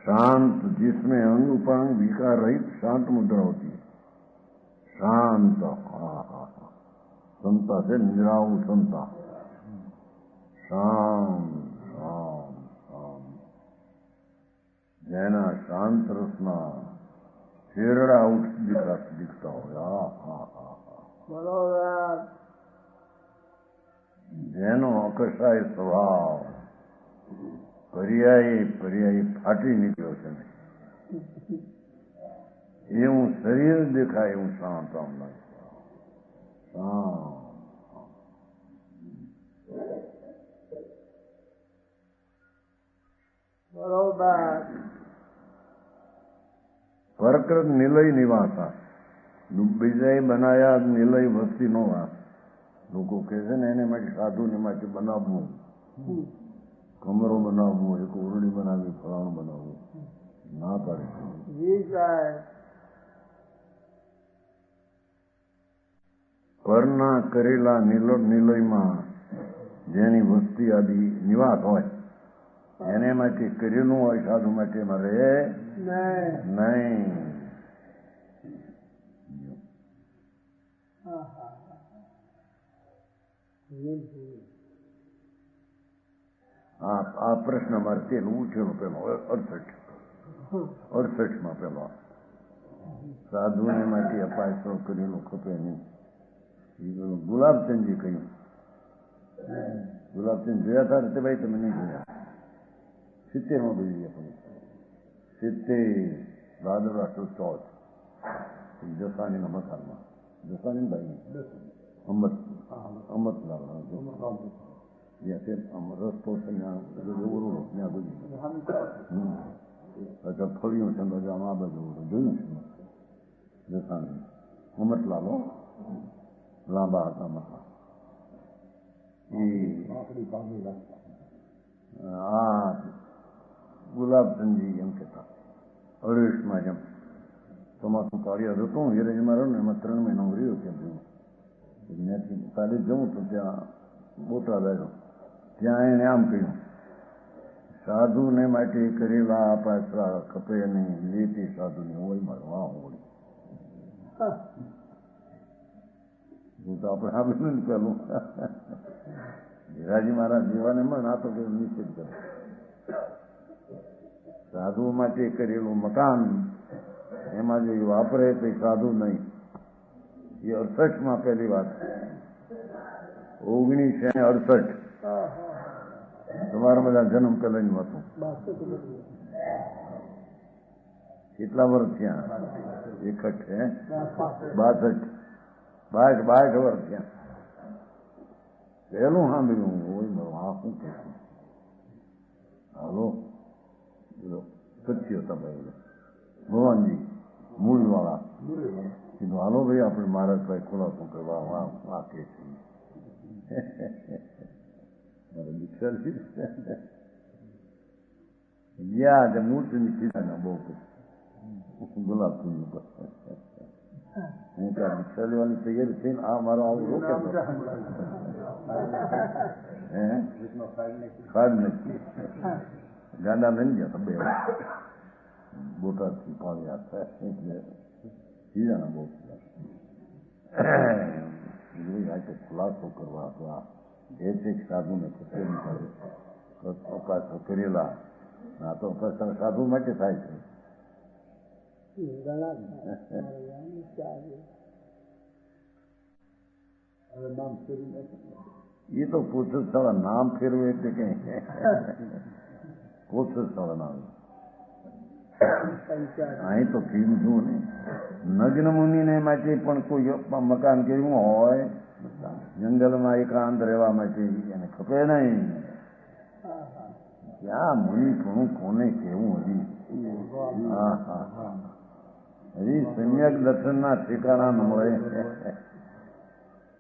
शांत जिसमें अंग उपांग विकार रहित शांत मुद्रा होती है शांत संता से निराव संता शांत शांत शांत जैना शांत रसना शेरड़ा उठ दिखता हो बरोबर जैनो अकशाय स्वभाव पर्यायी फाटी નીકળ્યો છે એવું શરીર દેખાય એવું શાંત આમ લાગે બરોબર પરકૃત નિલય નિવાસા બીજાએ બનાયા નિલય વસ્તી નો વાસ લોકો કહે છે ને એને માટે સાધુને માટે બનાવવું કમરો બનાવવો એક ઓરડી બનાવી ફલાણું બનાવવું ના પાડે પરના કરેલા નિલયમાં જેની વસ્તી આદિ નિવાસ હોય એને માટે કરેલું હોય સાધુ માટે એમાં રહે નહીં આ પ્રશ્ન મારે તેનું ઉઠેલો પેલો 68 પેલો સાધુને માટે અપાય કરેલું ખપે નહીં એ પેલું ગુલાબચંદજી કહ્યું ગુલાબચંદ જોયા હતા તે ભાઈ તમે નહીં જોયા 70 બોલી ગયા 70 ભાદરવા 14 જસાનીના મકાનમાં જસાની ભાઈ અમતલાલ રસ્તો છે ફળ્યું છે આમ આ બાજુ જોયું છે જસાની અમતલાલો લાંબા હતા મકા આ ગુલાબચંદજી એમ કહેતા 68 જેમ ચોમાસું પાડ્યા હતું હિરેજમાં રહ્યો ને એમાં 3 મહિનો રહ્યો કેમ ત્યાંથી કાલે જવું તો ત્યાં બોટાદ આવ્યો ત્યાં એને આમ કહ્યું સાધુને માટે કરેલા પાછા ખપે નહીં લેતી સાધુને હોય મારે વાહ હોય હું તો આપણે સાંભળ્યું ને પેલું હીરાજી મહારાજ જેવાને મળે આ તો નિશ્ચિત કરે સાધુ માટે કરેલું મકાન એમાં જે વાપરે તે સાધુ નહીં એ 68 પહેલી વાત 1968 તમારા બધા જન્મ પહેલાની વાતું કેટલા વર્ષ થયા 62 વર્ષ થયા પહેલું સાંભળ્યું હોય મારું આ શું કહેશું હાલો બોલો કચ્છી હતા ભાઈ ભગવાનજી મૂળવાળા કીધું હાલો ભાઈ આપણે મહારાજ ભાઈ ખુલાસો કરવા વાંકે છીએ મારે દીક્ષા યાદ મૂર્તિની ખીચાના બહુ ગુલાબ હું ત્યાં દીક્ષા લેવાની તૈયારી થઈને આ મારો આવું રોકે ખાડ નથી ગાંડા લઈને ગયા હતા બે બોટાદથી પાણી આપતા એટલે ખીજાના બહુ આજે ખુલાસો કરવા હતા એક સાધુને અપાસ કરેલા આ તો અપાસ સાધુ માટે થાય છે એ તો પોતે સ્થળ નામ ફેરવું એટલે કઈ પોતે સ્થળ નામ અહીં તો ફીમ છું ને નગ્ન મુનિને માટે પણ કોઈ મકાન કેવું હોય જંગલમાં એકાંત રહેવા માટે એને ખપે નહીં ક્યાં મુનિ પણ કોને કેવું હજી હા હા હા હજી સમ્યક દર્શનના ઠેકાણા ન મળે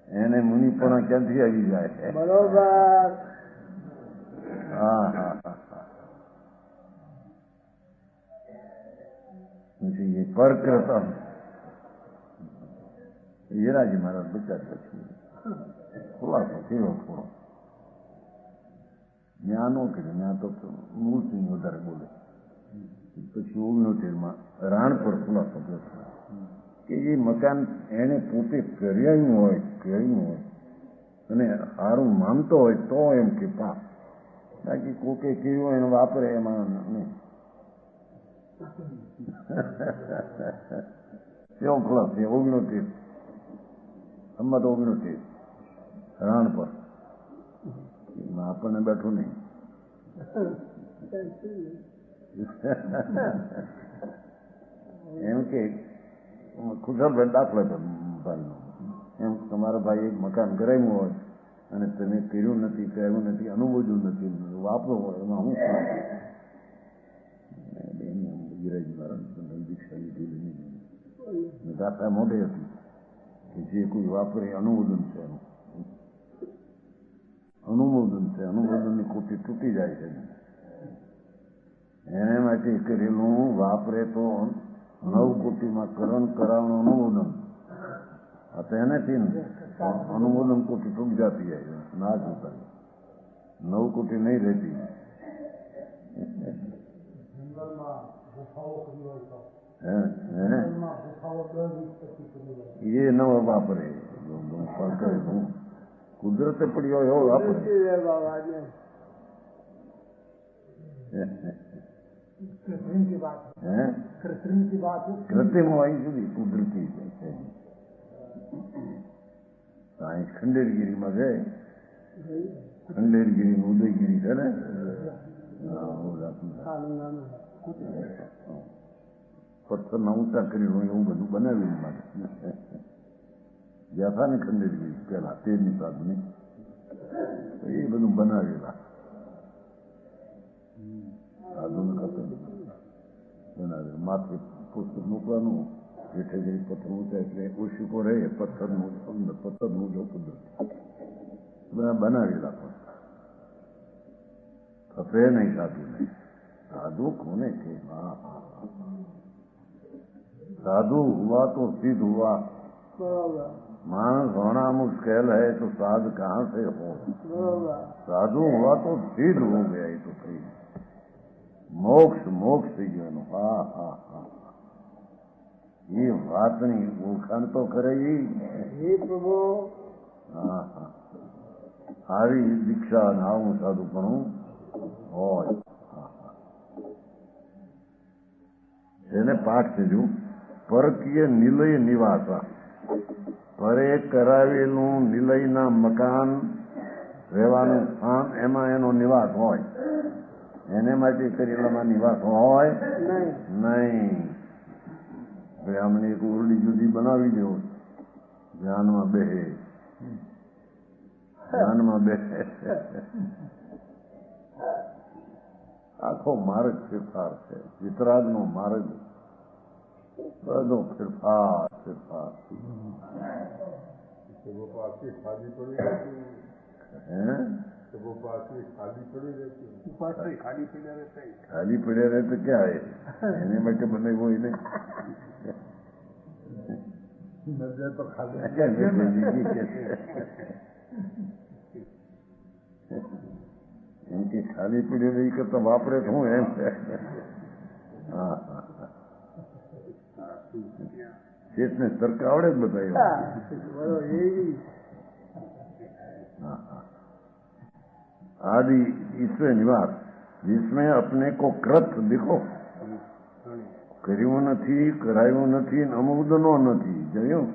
એને મુનિ પણ ક્યાંથી આવી જાય બરોબર હા હા હા પછી એ પર કરતા હીરાજી મહારાજ બચાર પછી ખુલાસો કેવો થોડો જ્ઞાનો કે જ્ઞાન તો મૂર્તિ વધારે બોલે પછી 69 રાણ પર ખુલાસો કર્યો કે એ મકાન એને પોતે કર્યું હોય અને સારું માનતો હોય તો એમ કે પાપ બાકી કોકે કર્યું એને વાપરે એમાં નહીં કેવો ખુલાસો 69 સંમત 69 રાણ પર આપણને બેઠું નહીં એમ કે ખુશાલભાઈ દાખલો ભાઈનો એમ તમારા ભાઈ એક મકાન કરાવ્યું હોય અને તમે કર્યું નથી અનુભવ્યું નથી વાપરો હોય એમાં હું ગિરાજી મહારાજ દીક્ષા લીધી દાખલા મોટી હતી કે જે કોઈ વાપરે અનુમોદન છે અનુમોદનની કોટી તૂટી જાય છે એને માટે કરેલું વાપરે તો 9 કોટીમાં કરણ કરાવનું અનુમોદન આ તો એનાથી અનુમોદન કોટી તૂટ જતી જાય ના જોતા 9 કોટી નહીં રહેતી એ ન વાપરે કુદરતે પડ્યો એવો વાપરે કૃત્રિમ આવી સુધી કુદરતી અહીં ખંડેરગીરીમાં છે ખંડેરગીરી ઉદયગીરી છે ને પથ્થરના ઊંચા કરી એવું બધું બનાવ્યું માટે ગયા હતા ને ખંડેરગીરી પેલા 13મી સાધુની એ બધું બનાવેલા સાધુને ખાતે બનાવે માથે પુસ્તક મૂકવાનું હેઠે જઈ પથ્થર ઊંચા એટલે ઓશિકો રહે પથ્થરનું જો કુદરત બધા બનાવેલા પણ થશે નહીં સાધુ નહીં साधु कोने थे साधु हुआ तो सिद्ध हुआ मानस होना मुश्किल है तो साध कहाँ से हो साधु हुआ तो सिद्ध हो गया ये तो कही मोक्ष मोक्ष जीवन हा हा हा ये बात नहीं ओळखाण तो करेगी हे प्रभु हाँ हाँ हारी दीक्षा नाम साधु पणु હોય એને પાઠ થયું પરકીય નિલય નિવાસા પરે કરાવેલું નિલયના મકાન રહેવાનું સ્થાન એમાં એનો નિવાસ હોય એને માટે કરેલામાં નિવાસ હોય નહીં ભાઈ અમને એક ઓરડી જુદી બનાવી દો ધ્યાનમાં બેહે આખો માર્ગ ફેરફાર છે વિતરાગનો માર્ગ બધો ફેરફાર ફેરફાર ખાલી પડી રહેતી હે ખાલી પડી રહેતી ખાલી પીડા રહેતા ખાલી પડ્યા રહે તો ક્યાં એને માટે મને કોઈ નહીં નજર તો ખાલી એમ કે ખાલી પીડી રહી કરતા વાપરે તો હું એમ હા શેઠને તર્ક આવડે જ બધા आदि ईश्वर निवास जिसमें अपने को कृत देखो કર્યું નથી કરાયું નથી અમુદનો નથી જોયું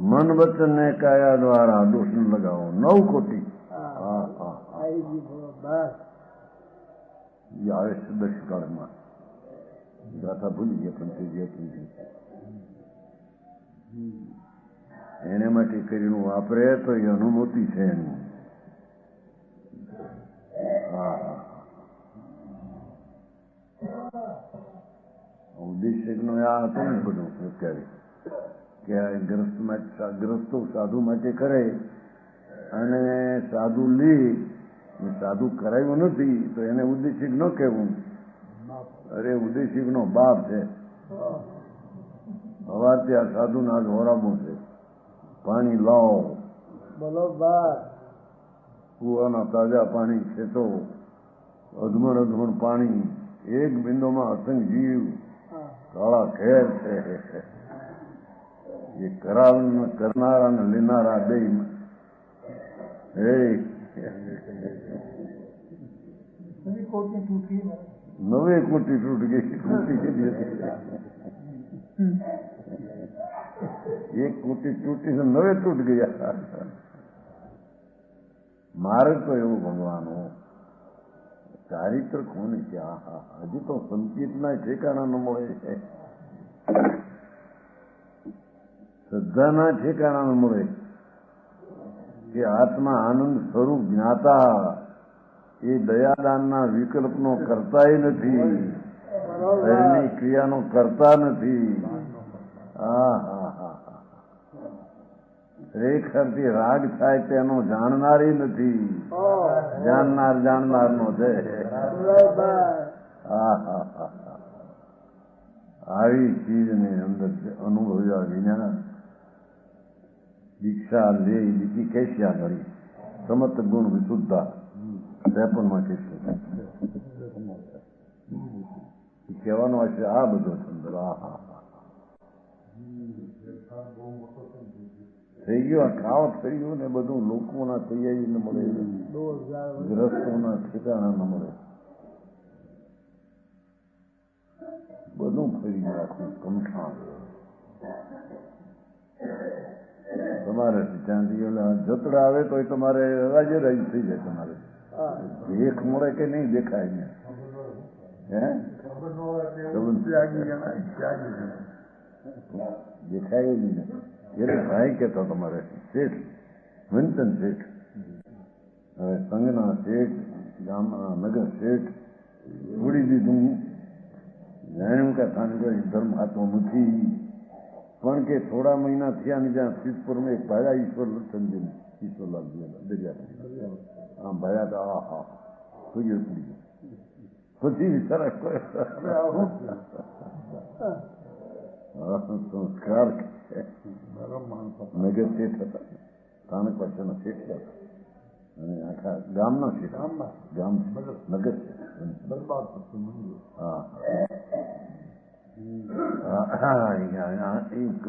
મન વચન ને કાયા દ્વારા દોષ ન લગાવો 9 કોટી આવે છે દશકાળમાં ગાથા ભૂલી ગયા પણ એને માટે કરીને વાપરે તો એ અનુમતિ છે એની ઉદ્દેશ્ય આ હતું ને બધું અત્યારે કે ગ્રસ્તો સાધુ માટે કરે અને સાધુ લે સાધુ કરાયું નથી તો એને ઉદ્દેશિક ન કહેવું અરે ઉદ્દેશિક નો બાપ છે હવા ત્યાં સાધુ ના જ હોરામું છે પાણી લાવો બરોબર કુવાના તાજા પાણી ખેતો અધમણ અધમણ પાણી એક બિંદુમાં અસંગ જીવ કાળા ઘેર છે એ કરનારા ને લેનારા બે નવે કોટી તૂટ ગઈ એક કોટી તૂટી નવે તૂટ ગયા મારે તો એવું ભગવાનું ચારિત્ર કોને કે હજી તો સંકેતના ઠેકાણા ન મળે છે શ્રદ્ધાના ઠેકાણા ન મળે કે આત્મા આનંદ સ્વરૂપ જ્ઞાતા એ દયાદાનના વિકલ્પનો કરતાય નથી શરીરની ક્રિયાનો કરતા નથી ખરેખરથી રાગ થાય તેનો જાણનારી નથી જાણનાર નો છે આવી ચીજને અંદર અનુભવ્યા વિના દીક્ષા લે લીધી કેશ્યા કરી સમત ગુણ વિશુદ્ધા 53 કેશ્યા કહેવાનો હશે આ બધો અંદર થઈ ગયો કાવ થઈ ગયું ને બધું લોકોના તૈયારી ન મળે ગ્રસ્તોના ઠેકાણા ન મળે બધું ફરી ગયું આખું કમઠાણ તમારે ત્યાંથી જતડા આવે તો તમારે રાજે રાજી થઈ જાય તમારે એક મળે કે નહીં દેખાય ને દેખાય જ ને એટલે ભાઈ કહેતો તમારે શેઠ વિંતન શેઠ હવે સંઘના શેઠ ગામના નગર શેઠ છોડી દીધું જાણ્યું કે થાનગર ધર્મ હાથો નથી પણ કે થોડા મહિના થયા ને જ્યાં સિદ્ધપુરમાં એક ભાયા ઈશ્વર સમજીને ઈશ્વરલાલ દરિયા આમ ભાયા તો સુઈ ગયો પછી વિચાર સંસ્કાર નગર શેઠ હતા સ્થાનક પાછળના શેઠ હતા અને આખા ગામના શેઠ ગામ નગર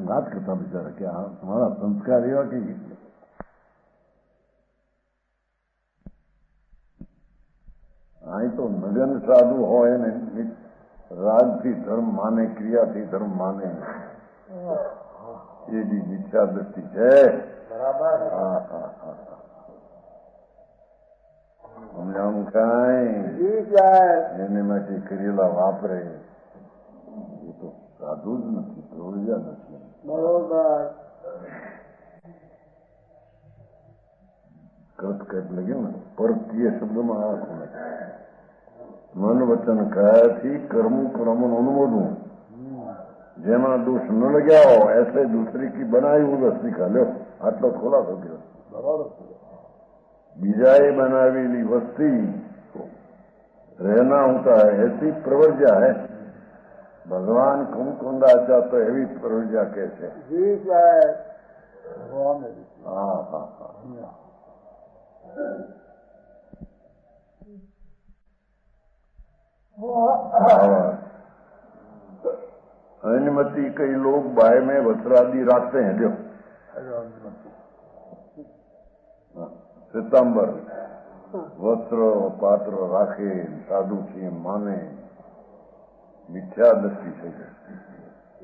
વાત કરતા બિચારા કે તમારા સંસ્કાર એવા કે અહીં તો નગન સાધુ હોય ને રાજથી ધર્મ માને ક્રિયાથી ધર્મ માને એ બી મિથ્યા દ્રષ્ટિ છે સમજાવું કઈ એને માટે કરેલા વાપરે એ તો સાધુ જ નથી પ્રવૃત્યા નથી બરોબર કૃત કટ લગે ને પરકીય શબ્દમાં આ મન વચન કયાથી કર્મ કર્મનું અનુમોદવું જેમાં દોષ ન લગ્યા हो ऐसे दूसरी की बनाई हुई वस्तु खा लो આટલો ખોલાસો થયો બરાબર બીજાએ બનાવેલી વસ્તી रहना होता है ऐसी प्रवर्जा है भगवान कुंकुंद आचा तो एवी प्रवर्जा कैसे जी साहब ભગવાન हाँ हाँ हाँ अनुमति कई लोग बाय में वस्त्रादि रखते हैं जो सितंबर वस्त्र पात्र राखे साधु थी माने मिथ्या दृष्टि से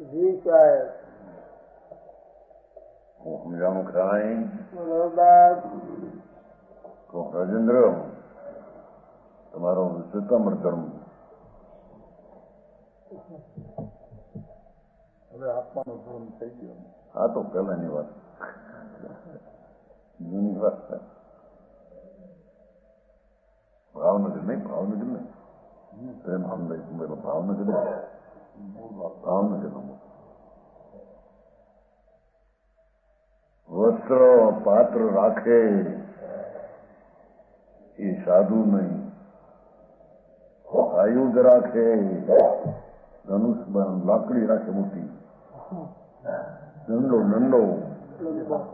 जी साहब वो हम जानो कराएं बरोबर तो राजेंद्र તમારો સિતંબર ધર્મ હવે આત્માનો ધર્મ થઈ ગયો આ તો પહેલાની વાત જૂની વાત છે ભાવનગર નહીં ભાવનગર ને પ્રેમ ભાવનગર ભાવનગર વસ્ત્ર પાત્ર રાખે એ સાધુ નહીં આયુધ રાખે ધનુષ લાકડી રાખે મોટી દંડો દંડો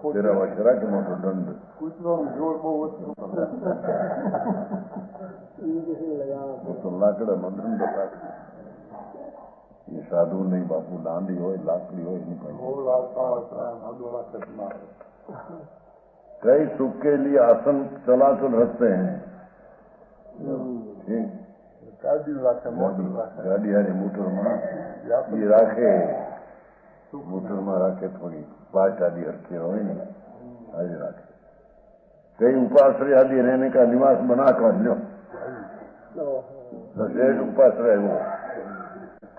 તેરા વર્ષ રાખે મોટો દંડ કૂતરાનું જોર બહુ ઓછું તો લાકડાનો દંડ રાખે એ સાધુ નહીં બાપુ દાંડી હોય લાકડી હોય એની પાસે બહુ લાગતા હોય कई सुख के लिए आसन चलाचल रखते हैं ठीक કાઢી રાખે મોટર રાખે गाड़ी हारी मोटर में ये राखे मोटर में राखे थोड़ी पाँच आदि रखे हो आज राखे कई उपाश्रय आदि रहने का निवास बना कर लो शेष उपाश्रय वो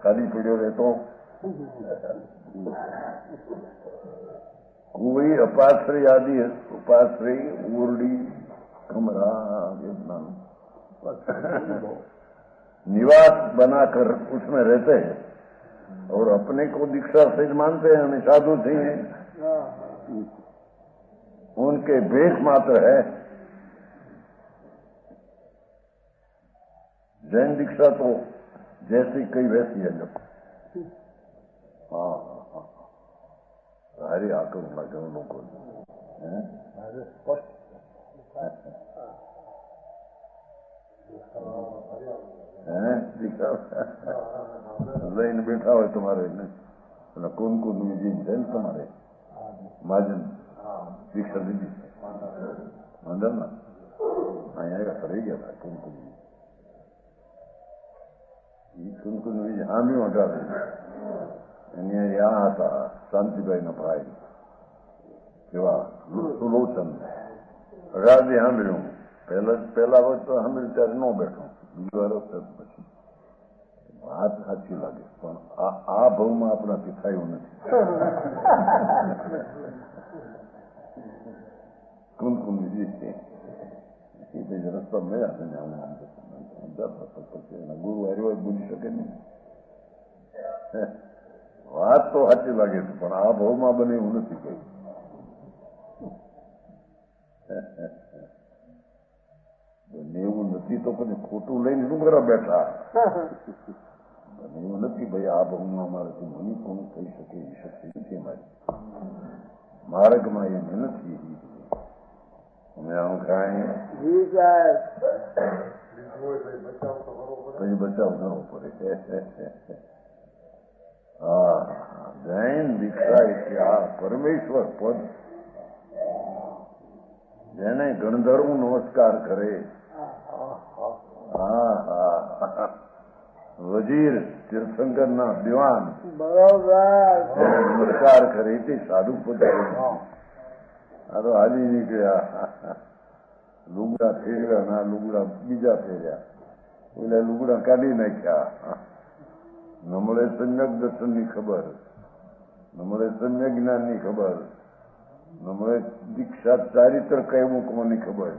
खाली पड़ो रहते कोई अपाश्रय आदि उपाश्रय ओरडी कमरा निवास बनाकर उसमें रहते हैं और अपने को दीक्षा से मानते हैं हमें साधु थे उनके भेष मात्र है जैन दीक्षा तो जैसी कई वैसी है जो हाँ सारी आकर लगे उन लोगों को લઈને બેઠા હોય તમારે કોણ કોણ જઈને છે ને તમારે મહાજન દીક્ષા લીધી અંદર ના અહીંયા ફરી ગયા હતા કુમકુમ એ કુમકુમ બીજી હામી વટાવે એની યા હતા શાંતિભાઈના ભાઈ કેવા સુલોચન રાજી સાંભળ્યું પહેલા વખત તો સાંભળ્યું ત્યારે ન બેઠો બીજી વાર પછી વાત સાચી લાગે પણ આ ભાવમાં આપણાથી થયું નથી કુમકુમજી રસ્તા મળ્યા છે ને પછી એના ગુરુ હાર્યો બોલી શકે નહીં વાત તો સાચી લાગે છે પણ આ ભાવમાં બને એવું નથી કઈ એવું નથી તો પછી ખોટું લઈને શું કરવા બેઠા એવું નથી ભાઈ આ ભાવમાં અમારાથી મની કોણ થઈ શકે એ શક્તિ નથી મારી માર્ગમાં એ નથી અમે આવું કાંઈ પછી બચાવ કરવો પડે હા જૈન દીક્ષા એટલે આ પરમેશ્વર પદ જેને ગણધર્મ નમસ્કાર કરે હા હા વજીર તીર્થંકર ના દિવાન જેને નમસ્કાર કરે તે સાધુ પદ આ તો હાલી નીકળ્યા લુગડા ફેર્યા ના લુગડા બીજા ફેર્યા ઓલા લુગડા કાઢી નાખ્યા ન મળે સમ્યક દર્શનની ખબર ન મળે સમ્યક જ્ઞાનની ખબર ન મળે દીક્ષા ચારિત્ર કઈ મૂકવાની ખબર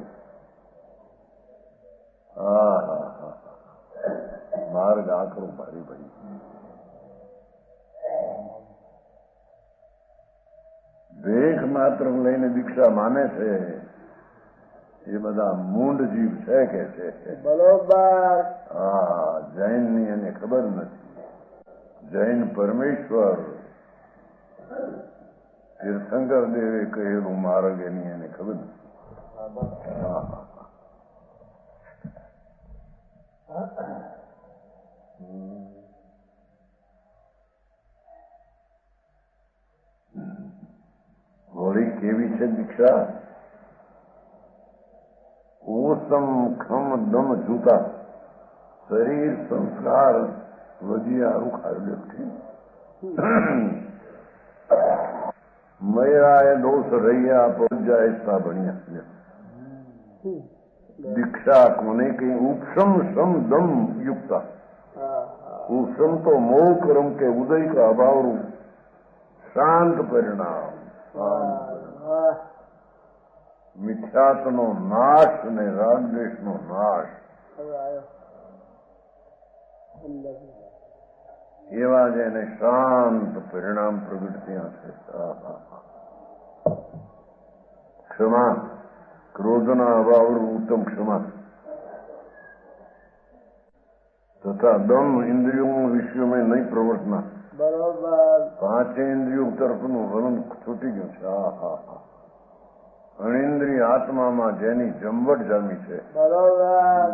હા હા હા માર્ગ આકરો ભારી ભાઈ માત્ર લઈને દીક્ષા માને છે એ બધા મૂંડ જીવ છે કે છે. બરોબર. હા, જૈનની એને ખબર નથી. જૈન પરમેશ્વર તીર્થંકર દેવે કહેલું માર્ગ એની એને ખબર નથી. વળી કેવી છે દીક્ષા? ઓસમ ખમ દમ જૂતા શરીર સંસ્કાર વધિયા રૂખાડ્યો મયરાય દોષ રહ્યા પહોંચાય સાબણિયા. દીક્ષા કોને કઈ? ઉપસમ સમ દમ યુક્તા. ઉપસમ તો મોહ કરમ કે ઉદય કા અભાવરૂપ શાંત પરિણામ. મિથ્યાત્વનો નાશ અને રાગદ્વેષનો નાશ, એવા જેને શાંત પરિણામ પ્રગટ થયા છે. ક્ષમા, ક્રોધના અભાવરૂપ ઉત્તમ ક્ષમા तथा दम इंद्रियों विषयों में नहीं प्रवर्तना. बरोबर. 5 इंद्रियों તરફનું વલણ છૂટી ગયું છે. અણિન્દ્રિય આત્મામાં જેની જમવટ જામી છે. બરોબર.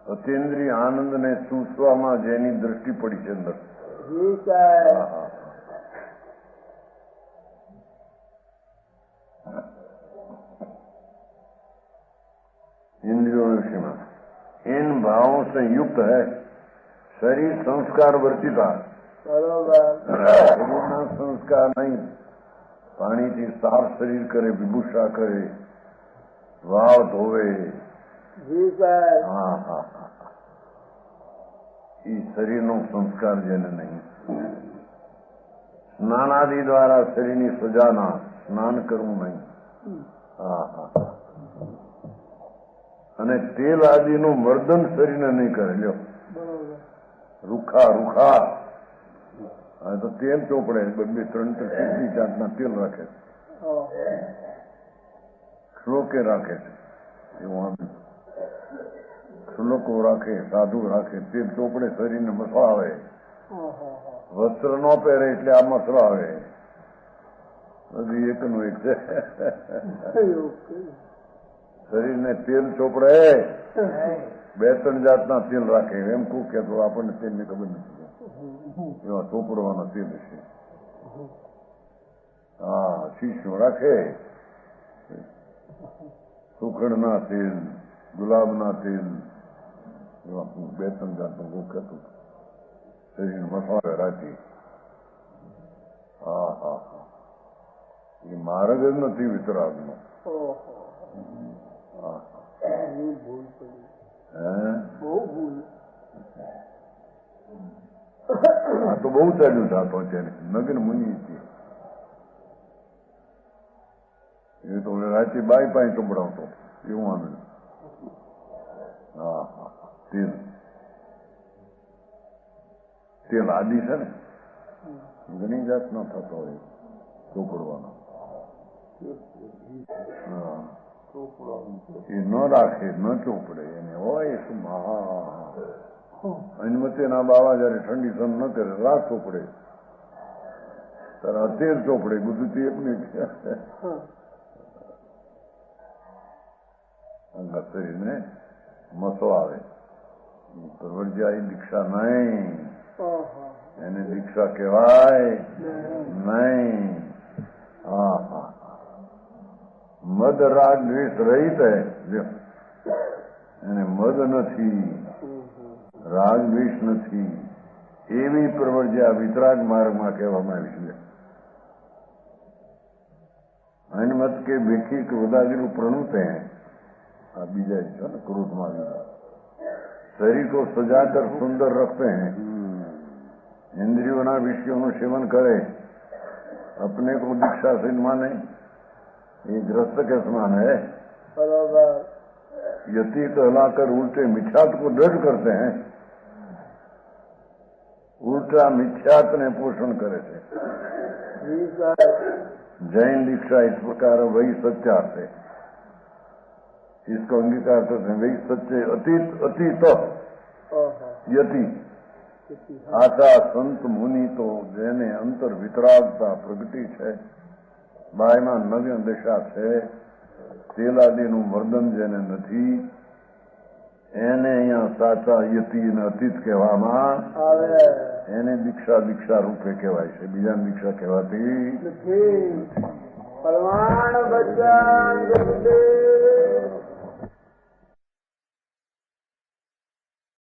અતિન્દ્રિય આનંદને ચૂસવામાં જેની દ્રષ્ટિ પડી છે અંદર. જી સાહેબ. इंद्रियों विषय में इन भावों से युक्त है शरीर संस्कार वर्तिता. बरोबर. શરીરના સંસ્કાર નહીં. પાણીથી સાફ શરીર કરે, વિભૂષા કરે, વાવ ધોવે. જી સાહેબ. એ શરીરનો સંસ્કાર જેને નહીં. સ્નાનાદિ દ્વારા શરીરની સજાના, સ્નાન કરવું નહીં. અને તેલ આદિનું મર્દન શરીરને નહીં કરે. લ્યો, રૂખા તો તેલ ચોપડે, 2-3 જાતના તેલ રાખે, શ્લોકે રાખે છે. એવું શ્લોકો રાખે, સાધુ રાખે, તેલ ચોપડે, શરીરને મસળાવે. વસ્ત્ર ન પહેરે એટલે આ મસળાવે. બધું એકનું એક છે. શરીરને તેલ ચોપડે, 2-3 જાતના તેલ રાખે. એમ કહું કે તો આપણને તેલની ખબર નથી. એવા ચોપડવાના તેલ છે. શીશો રાખે, સુખડના તેલ, ગુલાબના તેલ, એવા 2-3 જાતનું હું કહેતું. શરીર મસાલે રાખી. એ માર્ગ જ નથી વિતરાગનો. આ તો બહુ ચાલ્યું થતો છે. નગર મુનિ એ તો રાતે બાય પાય ચોપડાવતો. એવું આનંદ. તેલ આદિ છે ને, ઘણી જાતનો થતો હોય ચોપડવાનો. એ ન રાખે, ન ચોપડે. એને હોય શું અનુમતિના બાવા જયારે ઠંડી સન ન કરે, રાત ચોપડે, ત્યારે તેલ ચોપડે. બધું તે એકને શરીરને મસળાવે. પ્રવર્જ્યા દીક્ષા નહીં. એને દીક્ષા કહેવાય નહીં. મદ રાગ દ્વેષ રહિત હે. એને મદ નથી, રાગ દ્વેષ નથી. એવી પ્રવર્જ્યા વિતરાગ માર્ગમાં કહેવામાં આવી છે. અનમત કે બેખી ક્રોધાદિ प्रणुत हैं. बीजा जो ना क्रोध में शरीर को सजाकर सुंदर रखते हैं. इंद्रियों विषयों सेवन करे, अपने को दीक्षा से माने, ये ग्रस्त के समान है. यति कहलाकर उल्टे मिथ्यात्व को दृढ़ करते हैं. उल्टा मिथ्यात्व ने पोषण करे थे. जैन दीक्षा इस प्रकार वही सच्चा है, इसको अंगीकार करते हैं। वही सच्चे अतीत अतीत यति आचा संत मुनि तो जेने अंतर वितरागता प्रगटी है, બાયમાં નવ્ય દશા છે, તેલાદીનું વર્દન જેને નથી એને અહીંયા સાચા યતિ અને અતીત કહેવામાં આવે. એને દીક્ષા દીક્ષા રૂપે કહેવાય છે, બીજાને દીક્ષા કહેવાતી નથી. પરમાણ બચ્ચન